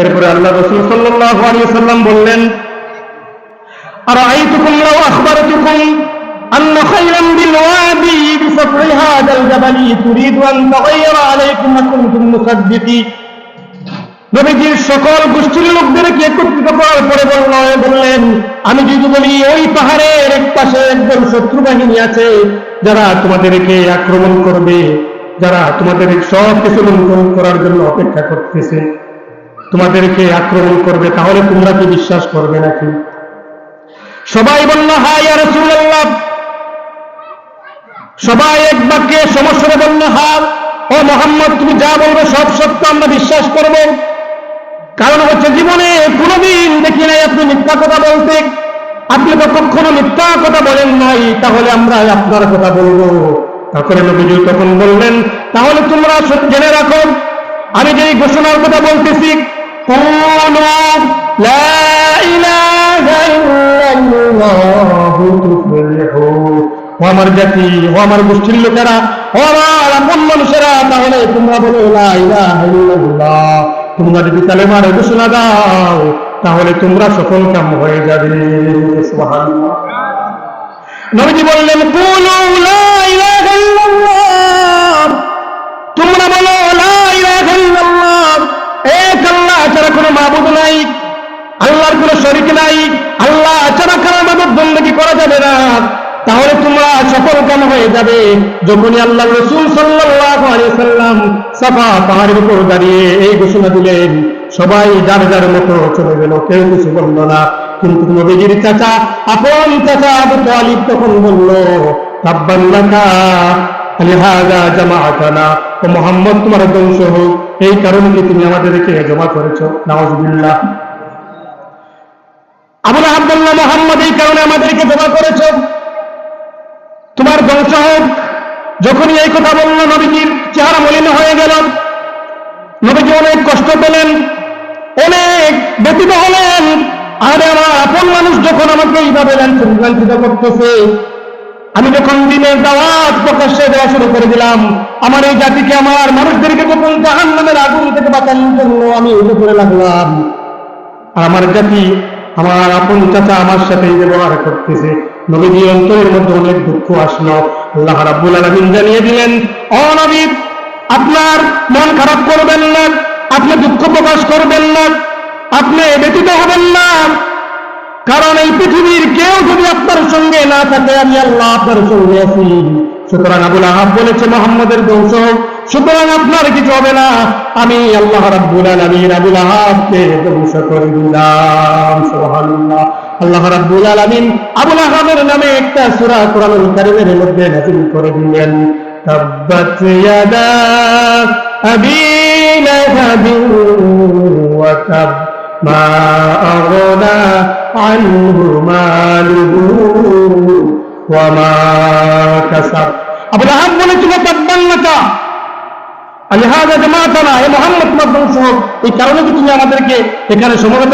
এরপরে আল্লাহ রাসূল সাল্লাল্লাহু আলাইহি ওয়াসাল্লাম বললেন, আরাআইতুকুম লাউ আখবারতুকুম আন্না খায়রান বিল ওয়াদি বিসাফরি হাদাল জাবালি তুরিদু আন তাগায়্যারা আলাইকুম মা কুনতুম মুসাদ্দিকি। নবীজির সকল গোষ্ঠীর লোকদেরকে একত্রিত করার পরে বললেন, আমি যদি বলি ওই পাহাড়ের এক পাশে একজন শত্রু বাহিনী আছে যারা তোমাদেরকে আক্রমণ করবে, যারা তোমাদের সব কিছু লুণ্ঠন করার জন্য অপেক্ষা করতেছে, তোমাদেরকে আক্রমণ করবে, তাহলে তোমরা কি বিশ্বাস করবে নাকি? সবাই বলল, হ্যাঁ ইয়া রাসূলুল্লাহ। সবাই এক বাক্যে সমস্যারে বলল, হ্যাঁ ও মুহাম্মদ, তুমি যা বলবে সব সত্য, আমরা বিশ্বাস করব। কারণ হচ্ছে জীবনে কোনোদিন দেখি নাই আপনি মিথ্যা কথা বলতে, আপনি তো কখনো মিথ্যা কথা বলেন নাই, তাহলে আমরা আপনার কথা বলবো। তারপরে নবীজি তখন বললেন, তাহলে তোমরা জেনে রাখো আমি যে ঘোষণার কথা বলতেছি, ও আমার জাতি, ও আমার গোষ্ঠীর লোকেরা, ও আমার আপন মানুষেরা, তাহলে তোমরা বলো লা ইলাহা ইল্লাল্লাহ। তোমরা যদি কালেমার ঘোষণা দাও তাহলে তোমরা সফল কাম হয়ে যাবে। সুবহানাল্লাহ। নবীজি বললেন, কুলু লা ইলাহা ইল্লাল্লাহ, তোমরা বলো লা ইলাহা ইল্লাল্লাহ, এক আল্লাহ ছাড়া কোনো মাবুদ নাই, আল্লাহর কোনো শরীক নাই, আল্লাহ ছাড়া কারো ইবাদত বন্দেগী করা যাবে না, তাহলে তোমরা সফল কাম হয়ে যাবে। যখনই আল্লাহ রাসূল সাল্লাল্লাহু আলাইহি ওয়াসাল্লাম সাফা পাহাড়ের উপর দাঁড়িয়ে এই ঘোষণা দিলেন, সবাই যার যার মতো চলে গেল, কেউ কিছু বলল না। কিন্তু নবীজির চাচা, আপন চাচা আবু তালিব তখন বলল, তাব্বান লাকা লিহাযা জামাআতানা, ও মুহাম্মদ তোমার ধ্বংস হোক, এই কারণে কি তুমি আমাদেরকে জমা করেছো? নাউযুবিল্লাহ। আবু লাহাব বলল, মুহাম্মদ এই কারণে আমাদেরকে জমা করেছো, তোমার ধ্বংস হোক। যখনই এই কথা বলল নবীজির চেহারা মলিন হয়ে গেল, নবীজি অনেক কষ্ট পেলেন, অনেক ব্যথিত হলেন। আরে আমার আপন মানুষ যখন আমাকে এইভাবে লাঞ্ছিত করতেছে, আমি যখন দিনের দাওয়াত প্রকাশ্যে দেওয়া শুরু করে দিলাম, আমার এই জাতিকে, আমার মানুষদেরকে যখন জাহান্নামের আগুন থেকে বাঁচানোর জন্য আমি উঠে পড়ে লাগলাম, আর আমার জাতি, আমার আপন চাচা আমার সাথে ব্যবহার করতেছে, নবীজির অন্তরের মধ্যে অনেক দুঃখ আসলো। আল্লাহ রাব্বুল আলামিন জানিয়ে দিলেন, ও নবী, আপনার মন খারাপ করবেন না, আপনি দুঃখ প্রকাশ করবেন না, আপনি ব্যথিত হবেন না, কারণ এই পৃথিবীর কেউ যদি আপনার সঙ্গে না থাকে, আমি আল্লাহ আপনার সঙ্গে আছি। সুতরাং আবু লাহাব বলেছে মুহাম্মদের ধ্বংস হোক, সুতরাং আপনার কিছু হবে না, আমি আল্লাহ রাব্বুল আলামিন আবু লাহাবকে ধ্বংস করে দিলাম। সুবহানাল্লাহ। আল্লাহ রাব্বুল আলামিন আবু লাহাবের নামে একটা সূরা কোরআনুল কারীমের মধ্যে নাযিল করে দিলেন, তাব্বাত ইয়াদা আবি লাহাবিন ওয়া তাব মা আগনা আনহু মালুহু ওয়া মা কাসাব। আবু লাহাব বলেছিল, তাব্বান লাকা লিহাযা জামাআতানা, হে মুহাম্মদ তোমার ধ্বংস হোক, এই কারণে কি তুমি আমাদেরকে এখানে সমবেত